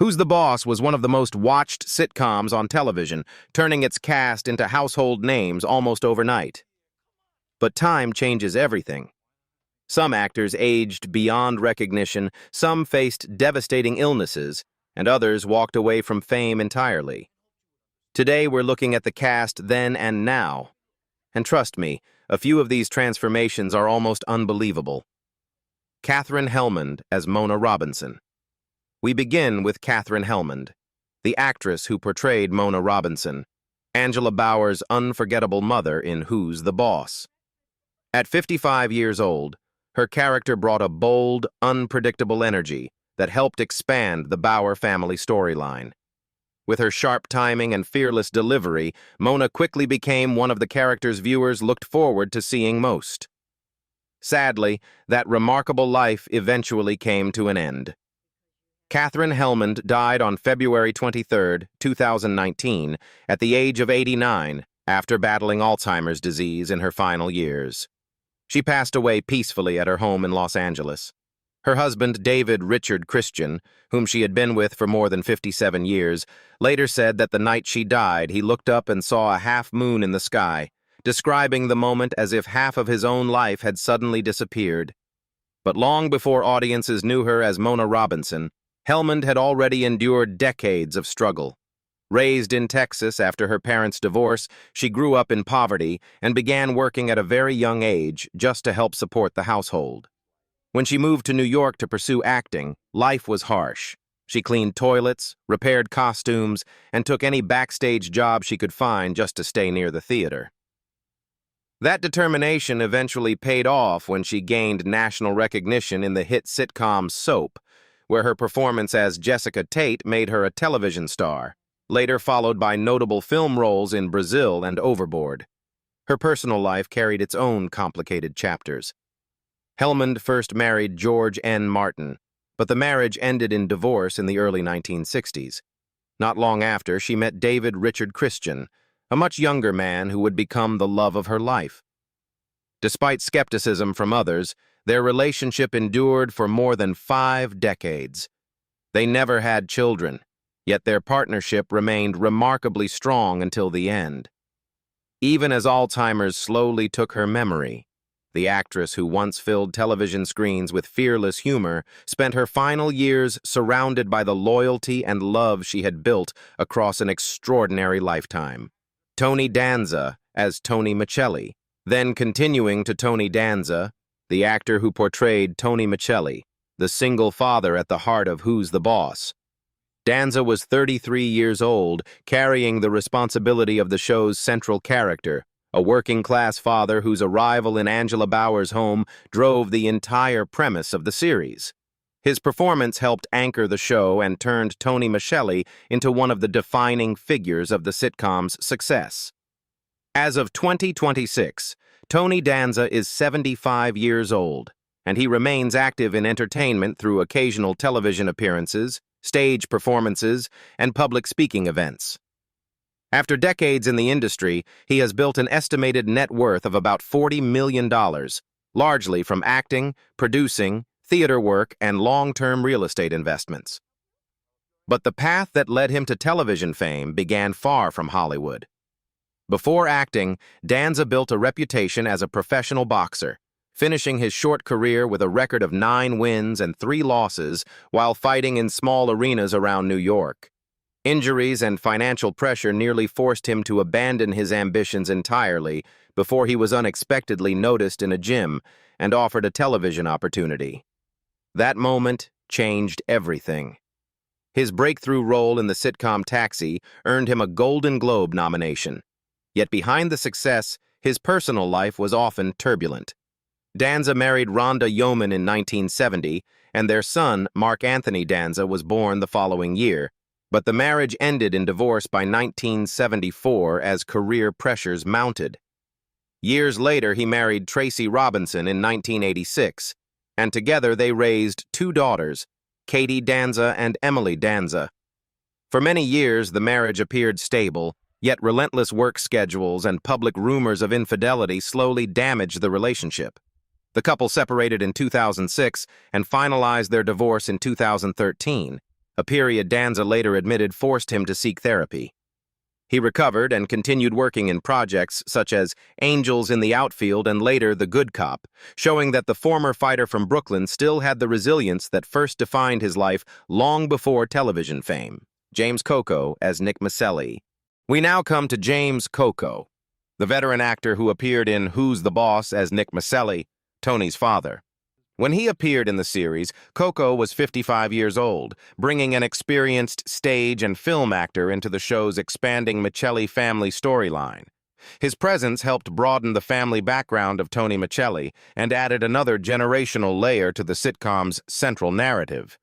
Who's the Boss was one of the most watched sitcoms on television, turning its cast into household names almost overnight. But time changes everything. Some actors aged beyond recognition, some faced devastating illnesses, and others walked away from fame entirely. Today we're looking at the cast then and now. And trust me, a few of these transformations are almost unbelievable. Katherine Helmond as Mona Robinson. We begin with Katherine Helmond, the actress who portrayed Mona Robinson, Angela Bower's unforgettable mother in Who's the Boss. At 55 years old, her character brought a bold, unpredictable energy that helped expand the Bower family storyline. With her sharp timing and fearless delivery, Mona quickly became one of the characters viewers looked forward to seeing most. Sadly, that remarkable life eventually came to an end. Katherine Helmond died on February 23, 2019, at the age of 89, after battling Alzheimer's disease in her final years. She passed away peacefully at her home in Los Angeles. Her husband, David Richard Christian, whom she had been with for more than 57 years, later said that the night she died, he looked up and saw a half-moon in the sky, describing the moment as if half of his own life had suddenly disappeared. But long before audiences knew her as Mona Robinson, Helmond had already endured decades of struggle. Raised in Texas after her parents' divorce, she grew up in poverty and began working at a very young age just to help support the household. When she moved to New York to pursue acting, life was harsh. She cleaned toilets, repaired costumes, and took any backstage job she could find just to stay near the theater. That determination eventually paid off when she gained national recognition in the hit sitcom Soap, where her performance as Jessica Tate made her a television star, later followed by notable film roles in Brazil and Overboard. Her personal life carried its own complicated chapters. Helmond first married George N. Martin, but the marriage ended in divorce in the early 1960s. Not long after, she met David Richard Christian, a much younger man who would become the love of her life. Despite skepticism from others, their relationship endured for more than 5 decades. They never had children, yet their partnership remained remarkably strong until the end. Even as Alzheimer's slowly took her memory, the actress who once filled television screens with fearless humor spent her final years surrounded by the loyalty and love she had built across an extraordinary lifetime. Tony Danza as Tony Michelli, then continuing to Tony Danza, the actor who portrayed Tony Michelli, the single father at the heart of Who's the Boss. Danza was 33 years old, carrying the responsibility of the show's central character, a working-class father whose arrival in Angela Bower's home drove the entire premise of the series. His performance helped anchor the show and turned Tony Michelli into one of the defining figures of the sitcom's success. As of 2026, Tony Danza is 75 years old, and he remains active in entertainment through occasional television appearances, stage performances, and public speaking events. After decades in the industry, he has built an estimated net worth of about $40 million, largely from acting, producing, theater work, and long-term real estate investments. But the path that led him to television fame began far from Hollywood. Before acting, Danza built a reputation as a professional boxer, finishing his short career with a record of 9 wins and 3 losses while fighting in small arenas around New York. Injuries and financial pressure nearly forced him to abandon his ambitions entirely before he was unexpectedly noticed in a gym and offered a television opportunity. That moment changed everything. His breakthrough role in the sitcom Taxi earned him a Golden Globe nomination. Yet behind the success, his personal life was often turbulent. Danza married Rhonda Yeoman in 1970, and their son, Mark Anthony Danza, was born the following year, but the marriage ended in divorce by 1974 as career pressures mounted. Years later, he married Tracy Robinson in 1986, and together they raised 2 daughters, Katie Danza and Emily Danza. For many years, the marriage appeared stable, yet relentless work schedules and public rumors of infidelity slowly damaged the relationship. The couple separated in 2006 and finalized their divorce in 2013, a period Danza later admitted forced him to seek therapy. He recovered and continued working in projects such as Angels in the Outfield and later The Good Cop, showing that the former fighter from Brooklyn still had the resilience that first defined his life long before television fame. James Coco as Nick Maselli. We now come to James Coco, the veteran actor who appeared in Who's the Boss as Nick Maselli, Tony's father. When he appeared in the series, Coco was 55 years old, bringing an experienced stage and film actor into the show's expanding Michelli family storyline. His presence helped broaden the family background of Tony Michelli and added another generational layer to the sitcom's central narrative.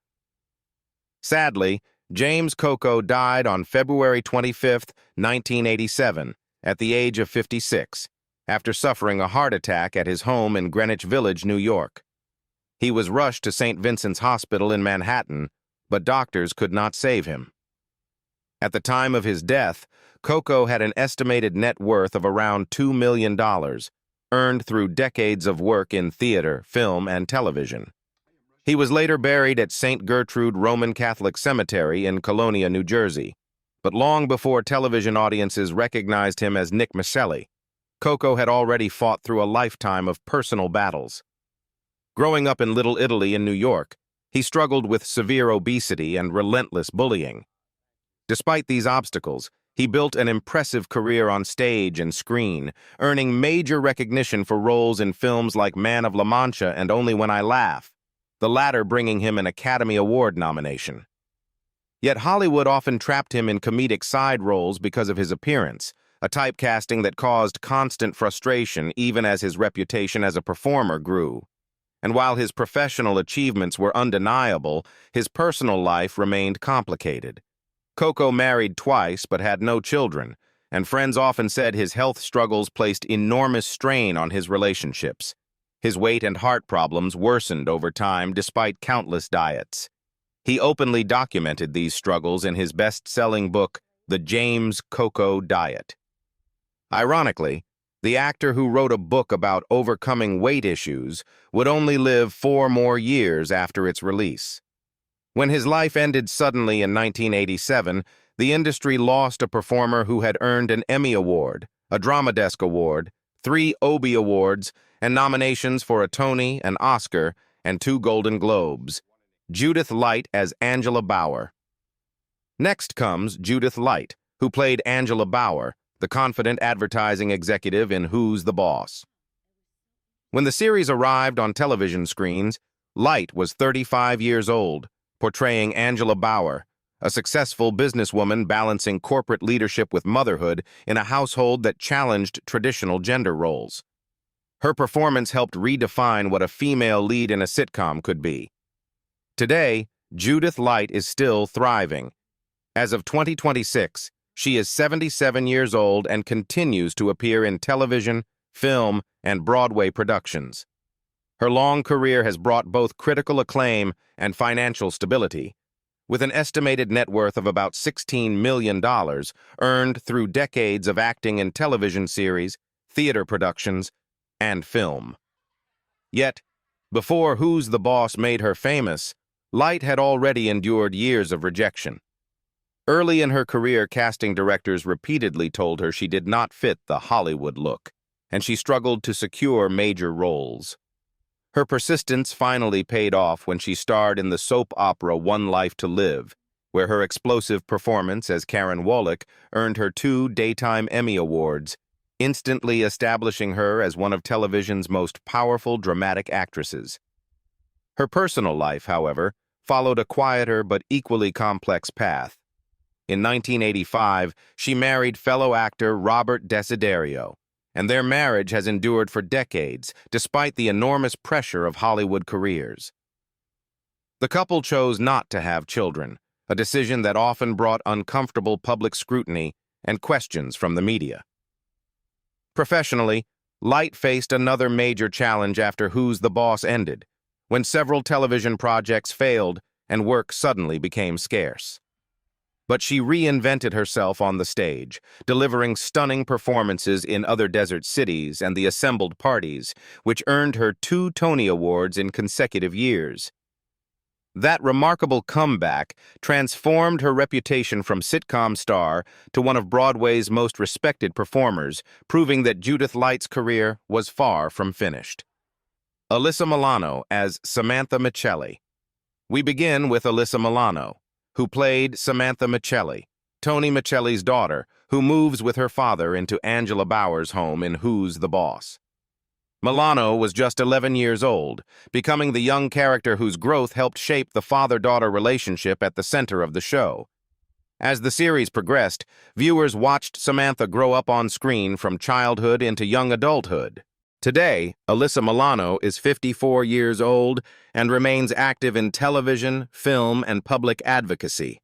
Sadly, James Coco died on February 25, 1987, at the age of 56, after suffering a heart attack at his home in Greenwich Village, New York. He was rushed to St. Vincent's Hospital in Manhattan, but doctors could not save him. At the time of his death, Coco had an estimated net worth of around $2 million, earned through decades of work in theater, film, and television. He was later buried at St. Gertrude Roman Catholic Cemetery in Colonia, New Jersey. But long before television audiences recognized him as Nick Maselli, Coco had already fought through a lifetime of personal battles. Growing up in Little Italy in New York, he struggled with severe obesity and relentless bullying. Despite these obstacles, he built an impressive career on stage and screen, earning major recognition for roles in films like Man of La Mancha and Only When I Laugh, the latter bringing him an Academy Award nomination. Yet Hollywood often trapped him in comedic side roles because of his appearance, a typecasting that caused constant frustration even as his reputation as a performer grew. And while his professional achievements were undeniable, his personal life remained complicated. Coco married twice but had no children, and friends often said his health struggles placed enormous strain on his relationships. His weight and heart problems worsened over time despite countless diets. He openly documented these struggles in his best-selling book, The James Coco Diet. Ironically, the actor who wrote a book about overcoming weight issues would only live 4 more years after its release. When his life ended suddenly in 1987, the industry lost a performer who had earned an Emmy Award, a Drama Desk Award, 3 Obie Awards, and nominations for a Tony, an Oscar, and 2 Golden Globes. Judith Light as Angela Bauer. Next comes Judith Light, who played Angela Bauer, the confident advertising executive in Who's the Boss. When the series arrived on television screens, Light was 35 years old, portraying Angela Bauer, a successful businesswoman balancing corporate leadership with motherhood in a household that challenged traditional gender roles. Her performance helped redefine what a female lead in a sitcom could be. Today, Judith Light is still thriving. As of 2026, she is 77 years old and continues to appear in television, film, and Broadway productions. Her long career has brought both critical acclaim and financial stability, with an estimated net worth of about $16 million earned through decades of acting in television series, theater productions, and film. Yet, before Who's the Boss made her famous, Light had already endured years of rejection. Early in her career, casting directors repeatedly told her she did not fit the Hollywood look, and she struggled to secure major roles. Her persistence finally paid off when she starred in the soap opera One Life to Live, where her explosive performance as Karen Wallach earned her 2 Daytime Emmy Awards, instantly establishing her as one of television's most powerful dramatic actresses. Her personal life, however, followed a quieter but equally complex path. In 1985, she married fellow actor Robert Desiderio, and their marriage has endured for decades, despite the enormous pressure of Hollywood careers. The couple chose not to have children, a decision that often brought uncomfortable public scrutiny and questions from the media. Professionally, Light faced another major challenge after Who's the Boss ended, when several television projects failed and work suddenly became scarce. But she reinvented herself on the stage, delivering stunning performances in Other Desert Cities and The Assembled Parties, which earned her 2 Tony Awards in consecutive years. That remarkable comeback transformed her reputation from sitcom star to one of Broadway's most respected performers, proving that Judith Light's career was far from finished. Alyssa Milano as Samantha Michelli. We begin with Alyssa Milano, who played Samantha Michelli, Tony Michelli's daughter, who moves with her father into Angela Bower's home in Who's the Boss. Milano was just 11 years old, becoming the young character whose growth helped shape the father-daughter relationship at the center of the show. As the series progressed, viewers watched Samantha grow up on screen from childhood into young adulthood. Today, Alyssa Milano is 54 years old and remains active in television, film, and public advocacy.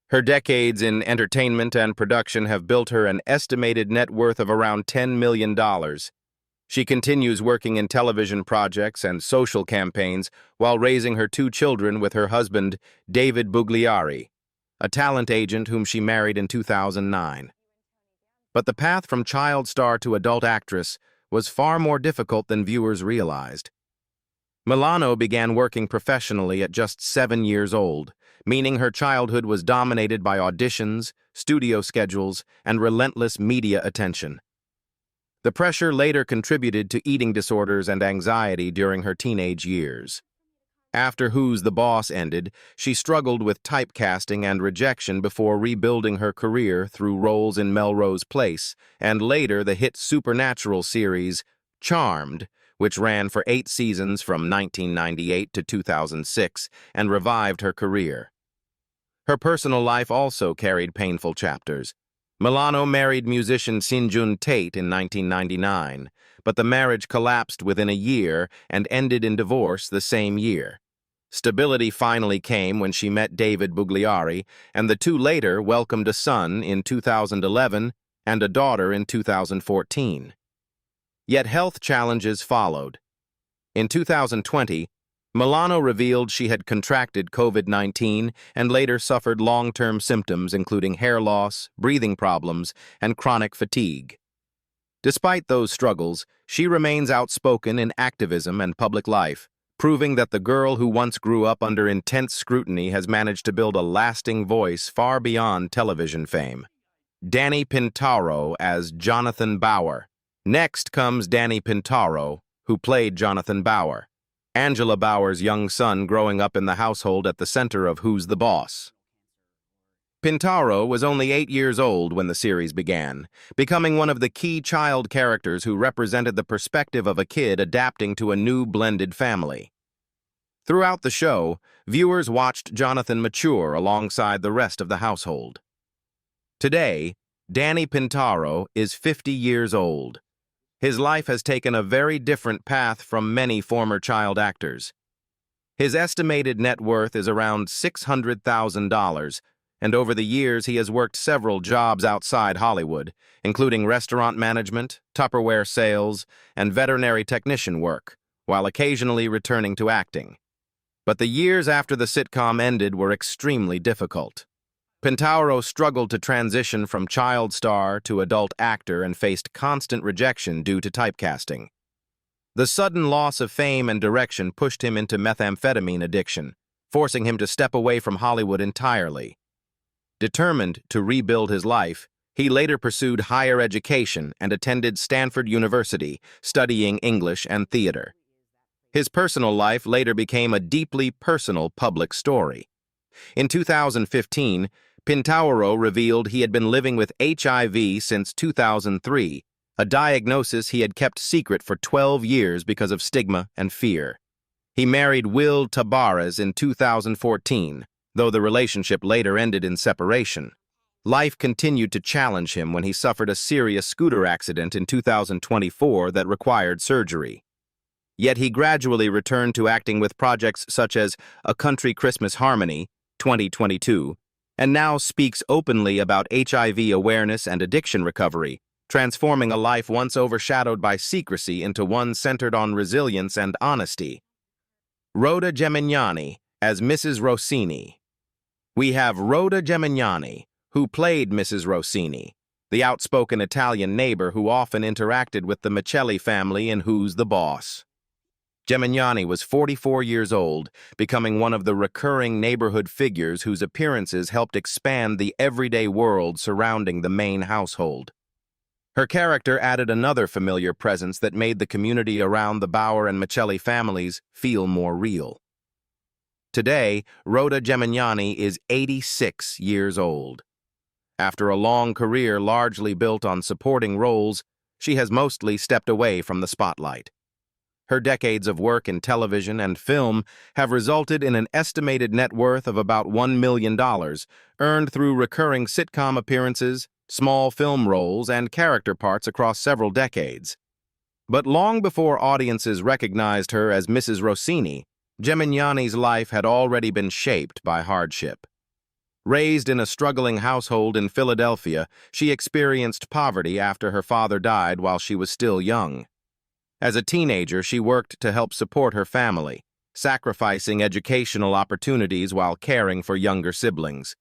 Her decades in entertainment and production have built her an estimated net worth of around $10 million. She continues working in television projects and social campaigns while raising her 2 children with her husband, David Bugliari, a talent agent whom she married in 2009. But the path from child star to adult actress was far more difficult than viewers realized. Milano began working professionally at just 7 years old, meaning her childhood was dominated by auditions, studio schedules, and relentless media attention. The pressure later contributed to eating disorders and anxiety during her teenage years. After Who's the Boss ended, she struggled with typecasting and rejection before rebuilding her career through roles in Melrose Place and later the hit supernatural series Charmed, which ran for 8 seasons from 1998 to 2006 and revived her career. Her personal life also carried painful chapters. Milano married musician Sinjun Tate in 1999, but the marriage collapsed within a year and ended in divorce the same year. Stability finally came when she met David Bugliari, and the two later welcomed a son in 2011 and a daughter in 2014. Yet health challenges followed. In 2020, Milano revealed she had contracted COVID-19 and later suffered long-term symptoms including hair loss, breathing problems, and chronic fatigue. Despite those struggles, she remains outspoken in activism and public life, proving that the girl who once grew up under intense scrutiny has managed to build a lasting voice far beyond television fame. Danny Pintauro as Jonathan Bower. Next comes Danny Pintauro, who played Jonathan Bower, Angela Bower's young son growing up in the household at the center of Who's the Boss. Pintauro was only 8 years old when the series began, becoming one of the key child characters who represented the perspective of a kid adapting to a new blended family. Throughout the show, viewers watched Jonathan mature alongside the rest of the household. Today, Danny Pintauro is 50 years old. His life has taken a very different path from many former child actors. His estimated net worth is around $600,000, and over the years he has worked several jobs outside Hollywood, including restaurant management, Tupperware sales, and veterinary technician work, while occasionally returning to acting. But the years after the sitcom ended were extremely difficult. Pintauro struggled to transition from child star to adult actor and faced constant rejection due to typecasting. The sudden loss of fame and direction pushed him into methamphetamine addiction, forcing him to step away from Hollywood entirely. Determined to rebuild his life, he later pursued higher education and attended Stanford University, studying English and theater. His personal life later became a deeply personal public story. In 2015, Pintauro revealed he had been living with HIV since 2003, a diagnosis he had kept secret for 12 years because of stigma and fear. He married Will Tabarez in 2014, though the relationship later ended in separation. Life continued to challenge him when he suffered a serious scooter accident in 2024 that required surgery. Yet he gradually returned to acting with projects such as A Country Christmas Harmony, 2022, and now speaks openly about HIV awareness and addiction recovery, transforming a life once overshadowed by secrecy into one centered on resilience and honesty. Rhoda Gemignani as Mrs. Rossini. We have Rhoda Gemignani, who played Mrs. Rossini, the outspoken Italian neighbor who often interacted with the Michelli family in Who's the Boss. Gemignani was 44 years old, becoming one of the recurring neighborhood figures whose appearances helped expand the everyday world surrounding the main household. Her character added another familiar presence that made the community around the Bauer and Michelli families feel more real. Today, Rhoda Gemignani is 86 years old. After a long career largely built on supporting roles, she has mostly stepped away from the spotlight. Her decades of work in television and film have resulted in an estimated net worth of about $1 million, earned through recurring sitcom appearances, small film roles, and character parts across several decades. But long before audiences recognized her as Mrs. Rossini, Gemignani's life had already been shaped by hardship. Raised in a struggling household in Philadelphia, she experienced poverty after her father died while she was still young. As a teenager, she worked to help support her family, sacrificing educational opportunities while caring for younger siblings.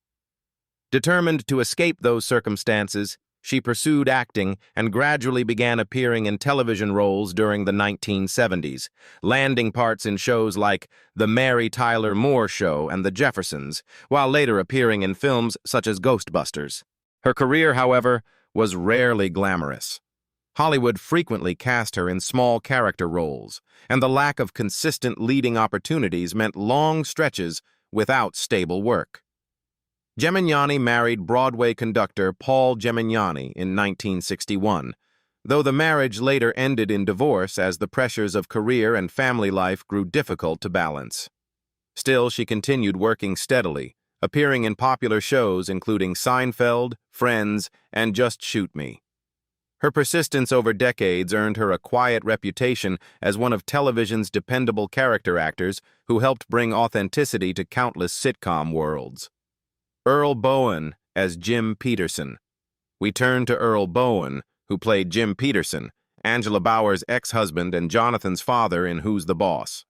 Determined to escape those circumstances, she pursued acting and gradually began appearing in television roles during the 1970s, landing parts in shows like The Mary Tyler Moore Show and The Jeffersons, while later appearing in films such as Ghostbusters. Her career, however, was rarely glamorous. Hollywood frequently cast her in small character roles, and the lack of consistent leading opportunities meant long stretches without stable work. Gemignani married Broadway conductor Paul Gemignani in 1961, though the marriage later ended in divorce as the pressures of career and family life grew difficult to balance. Still, she continued working steadily, appearing in popular shows including Seinfeld, Friends, and Just Shoot Me. Her persistence over decades earned her a quiet reputation as one of television's dependable character actors who helped bring authenticity to countless sitcom worlds. Earl Boen as Jim Peterson. We turn to Earl Boen, who played Jim Peterson, Angela Bauer's ex-husband and Jonathan's father in Who's the Boss.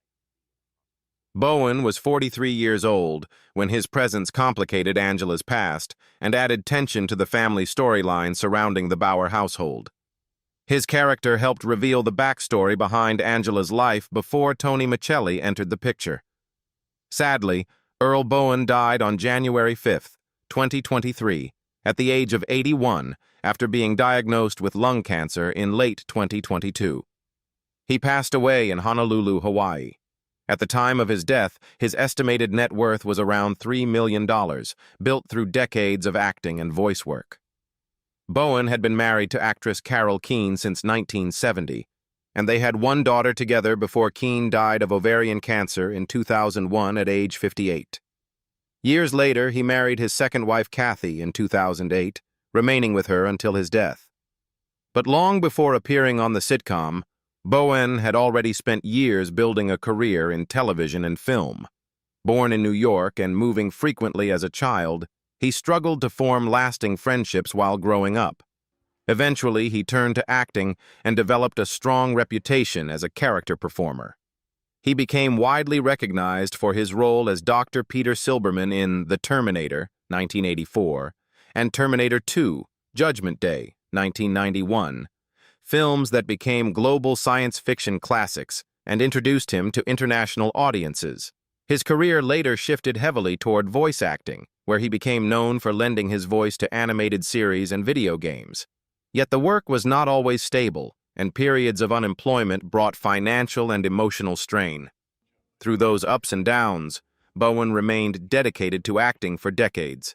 Boen was 43 years old when his presence complicated Angela's past and added tension to the family storyline surrounding the Bauer household. His character helped reveal the backstory behind Angela's life before Tony Michelli entered the picture. Sadly, Earl Boen died on January 5, 2023, at the age of 81 after being diagnosed with lung cancer in late 2022. He passed away in Honolulu, Hawaii. At the time of his death, his estimated net worth was around $3 million, built through decades of acting and voice work. Boen had been married to actress Carol Keane since 1970, and they had one daughter together before Keane died of ovarian cancer in 2001 at age 58. Years later, he married his second wife Kathy in 2008, remaining with her until his death. But long before appearing on the sitcom, Boen had already spent years building a career in television and film. Born in New York and moving frequently as a child, he struggled to form lasting friendships while growing up. Eventually, he turned to acting and developed a strong reputation as a character performer. He became widely recognized for his role as Dr. Peter Silberman in The Terminator, 1984, and Terminator 2, Judgment Day, 1991, films that became global science fiction classics and introduced him to international audiences. His career later shifted heavily toward voice acting, where he became known for lending his voice to animated series and video games. Yet the work was not always stable, and periods of unemployment brought financial and emotional strain. Through those ups and downs, Boen remained dedicated to acting for decades.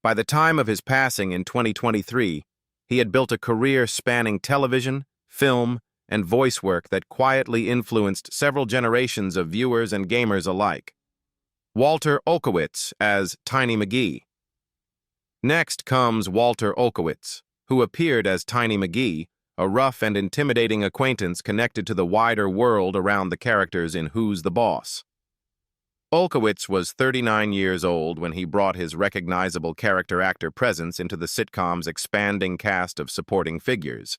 By the time of his passing in 2023, he had built a career spanning television, film, and voice work that quietly influenced several generations of viewers and gamers alike. Walter Olkewicz as Tiny McGee. Next comes Walter Olkewicz, who appeared as Tiny McGee, a rough and intimidating acquaintance connected to the wider world around the characters in Who's the Boss. Olkewicz was 39 years old when he brought his recognizable character-actor presence into the sitcom's expanding cast of supporting figures.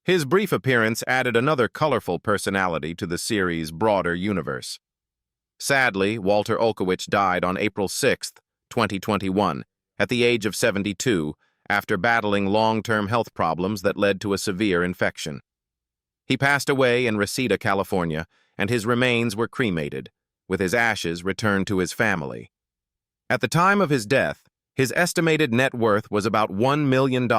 His brief appearance added another colorful personality to the series' broader universe. Sadly, Walter Olkewicz died on April 6, 2021, at the age of 72, after battling long-term health problems that led to a severe infection. He passed away in Reseda, California, and his remains were cremated, with his ashes returned to his family. At the time of his death, his estimated net worth was about $1 million,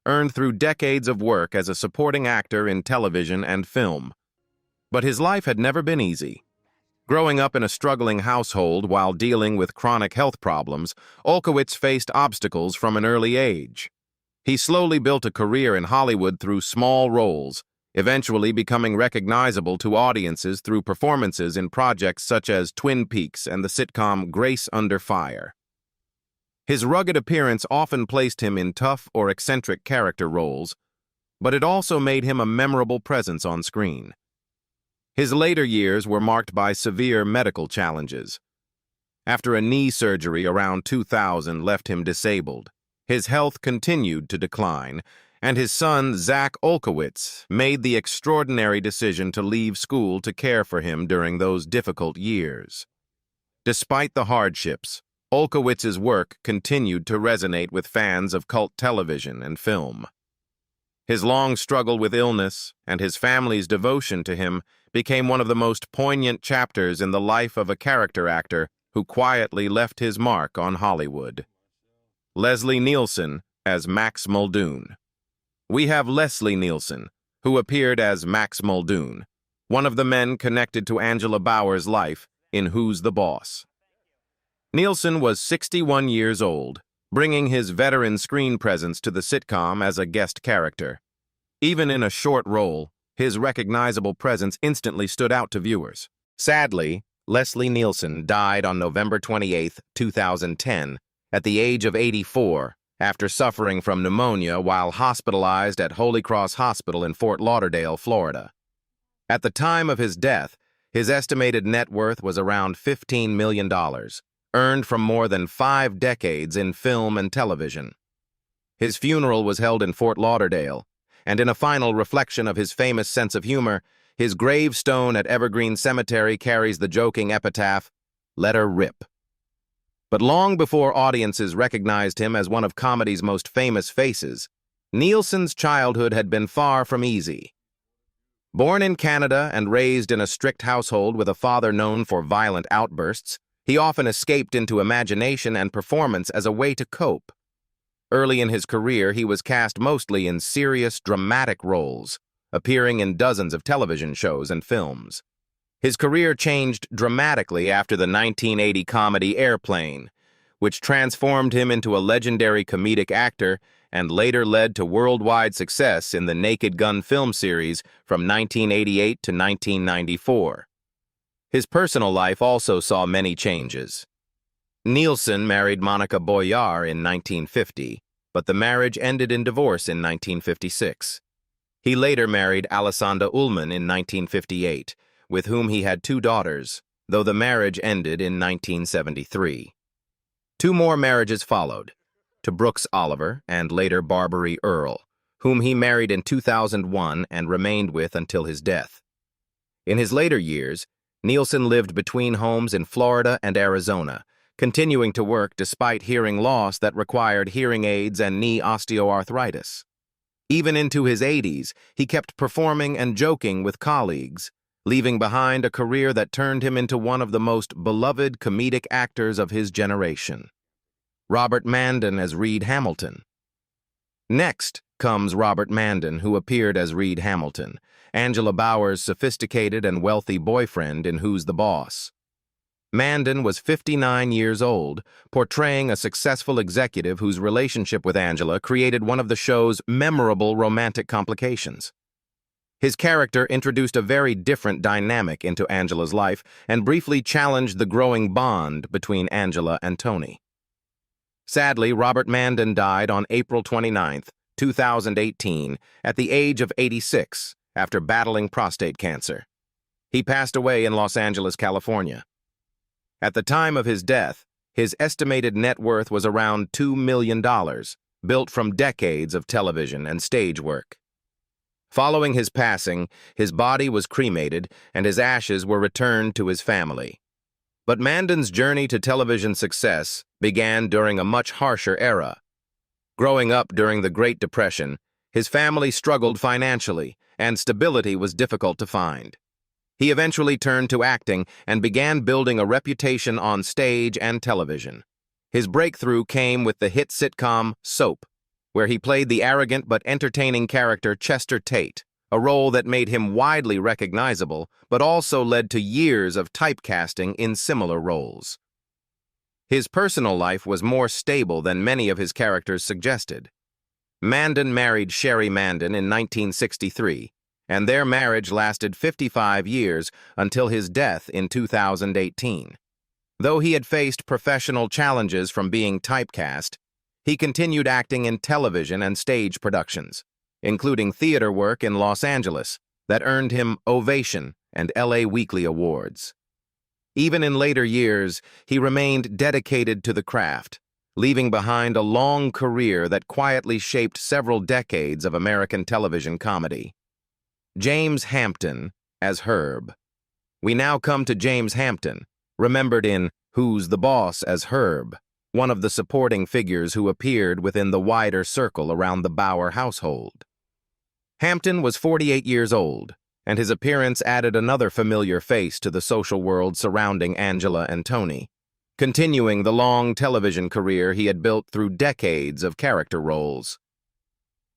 earned through decades of work as a supporting actor in television and film. But his life had never been easy. Growing up in a struggling household while dealing with chronic health problems, Olkewicz faced obstacles from an early age. He slowly built a career in Hollywood through small roles, eventually becoming recognizable to audiences through performances in projects such as Twin Peaks and the sitcom Grace Under Fire. His rugged appearance often placed him in tough or eccentric character roles, but it also made him a memorable presence on screen. His later years were marked by severe medical challenges. After a knee surgery around 2000 left him disabled, his health continued to decline, and his son, Zach Olkewicz, made the extraordinary decision to leave school to care for him during those difficult years. Despite the hardships, Olkewicz's work continued to resonate with fans of cult television and film. His long struggle with illness and his family's devotion to him became one of the most poignant chapters in the life of a character actor who quietly left his mark on Hollywood. Leslie Nielsen as Max Muldoon. We have Leslie Nielsen, who appeared as Max Muldoon, one of the men connected to Angela Bauer's life in Who's the Boss. Nielsen was 61 years old, bringing his veteran screen presence to the sitcom as a guest character. Even in a short role, his recognizable presence instantly stood out to viewers. Sadly, Leslie Nielsen died on November 28, 2010, at the age of 84, after suffering from pneumonia while hospitalized at Holy Cross Hospital in Fort Lauderdale, Florida. At the time of his death, his estimated net worth was around $15 million, earned from more than 5 decades in film and television. His funeral was held in Fort Lauderdale, and in a final reflection of his famous sense of humor, his gravestone at Evergreen Cemetery carries the joking epitaph, "Let her rip." But long before audiences recognized him as one of comedy's most famous faces, Nielsen's childhood had been far from easy. Born in Canada and raised in a strict household with a father known for violent outbursts, he often escaped into imagination and performance as a way to cope. Early in his career, he was cast mostly in serious, dramatic roles, appearing in dozens of television shows and films. His career changed dramatically after the 1980 comedy Airplane, which transformed him into a legendary comedic actor and later led to worldwide success in the Naked Gun film series from 1988 to 1994. His personal life also saw many changes. Nielsen married Monica Boyar in 1950, but the marriage ended in divorce in 1956. He later married Alessandra Ullman in 1958, with whom he had 2 daughters, though the marriage ended in 1973. 2 more marriages followed, to Brooks Oliver and later Barbary Earl, whom he married in 2001 and remained with until his death. In his later years, Nielsen lived between homes in Florida and Arizona, continuing to work despite hearing loss that required hearing aids and knee osteoarthritis. Even into his 80s, he kept performing and joking with colleagues, leaving behind a career that turned him into one of the most beloved comedic actors of his generation. Robert Mandan as Reed Hamilton. Next comes Robert Mandan, who appeared as Reed Hamilton, Angela Bauer's sophisticated and wealthy boyfriend in Who's the Boss. Mandan was 59 years old, portraying a successful executive whose relationship with Angela created one of the show's memorable romantic complications. His character introduced a very different dynamic into Angela's life and briefly challenged the growing bond between Angela and Tony. Sadly, Robert Mandan died on April 29, 2018, at the age of 86, after battling prostate cancer. He passed away in Los Angeles, California. At the time of his death, his estimated net worth was around $2 million, built from decades of television and stage work. Following his passing, his body was cremated and his ashes were returned to his family. But Mandan's journey to television success began during a much harsher era. Growing up during the Great Depression, his family struggled financially, and stability was difficult to find. He eventually turned to acting and began building a reputation on stage and television. His breakthrough came with the hit sitcom Soap, where he played the arrogant but entertaining character Chester Tate, a role that made him widely recognizable but also led to years of typecasting in similar roles. His personal life was more stable than many of his characters suggested. Mandan married Sherry Mandan in 1963, and their marriage lasted 55 years until his death in 2018. Though he had faced professional challenges from being typecast, he continued acting in television and stage productions, including theater work in Los Angeles that earned him Ovation and LA Weekly Awards. Even in later years, he remained dedicated to the craft, leaving behind a long career that quietly shaped several decades of American television comedy. James Hampton as Herb. We now come to James Hampton, remembered in Who's the Boss as Herb, one of the supporting figures who appeared within the wider circle around the Bauer household. Hampton was 48 years old, and his appearance added another familiar face to the social world surrounding Angela and Tony, continuing the long television career he had built through decades of character roles.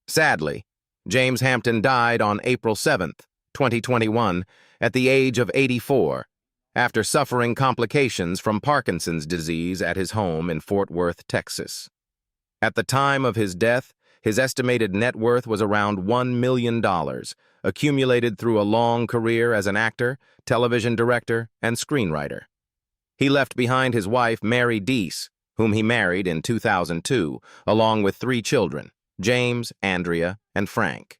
Sadly, James Hampton died on April 7, 2021, at the age of 84, after suffering complications from Parkinson's disease at his home in Fort Worth, Texas. At the time of his death, his estimated net worth was around $1 million, accumulated through a long career as an actor, television director, and screenwriter. He left behind his wife, Mary Deese, whom he married in 2002, along with 3 children, James, Andrea, and Frank.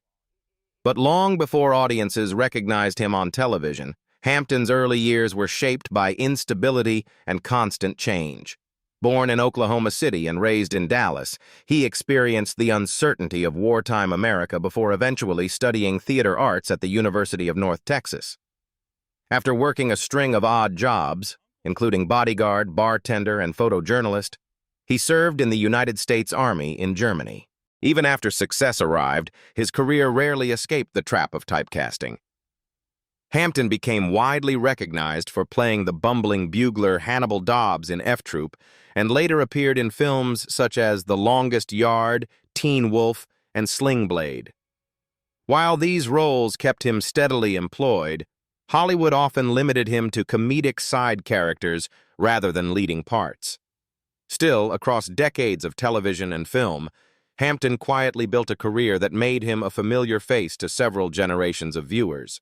But long before audiences recognized him on television, Hampton's early years were shaped by instability and constant change. Born in Oklahoma City and raised in Dallas, he experienced the uncertainty of wartime America before eventually studying theater arts at the University of North Texas. After working a string of odd jobs, including bodyguard, bartender, and photojournalist, he served in the United States Army in Germany. Even after success arrived, his career rarely escaped the trap of typecasting. Hampton became widely recognized for playing the bumbling bugler Hannibal Dobbs in F Troop, and later appeared in films such as The Longest Yard, Teen Wolf, and Sling Blade. While these roles kept him steadily employed, Hollywood often limited him to comedic side characters rather than leading parts. Still, across decades of television and film, Hampton quietly built a career that made him a familiar face to several generations of viewers.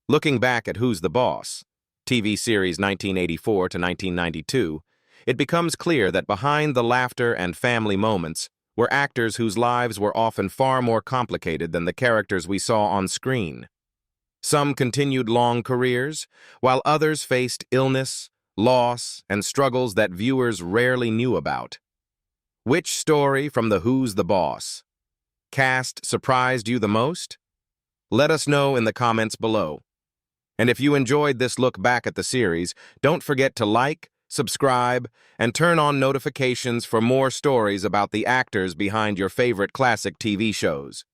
Looking back at Who's the Boss, TV series 1984 to 1992, it becomes clear that behind the laughter and family moments were actors whose lives were often far more complicated than the characters we saw on screen. Some continued long careers, while others faced illness, loss, and struggles that viewers rarely knew about. Which story from the Who's the Boss cast surprised you the most? Let us know in the comments below. And if you enjoyed this look back at the series, don't forget to like, subscribe, and turn on notifications for more stories about the actors behind your favorite classic TV shows.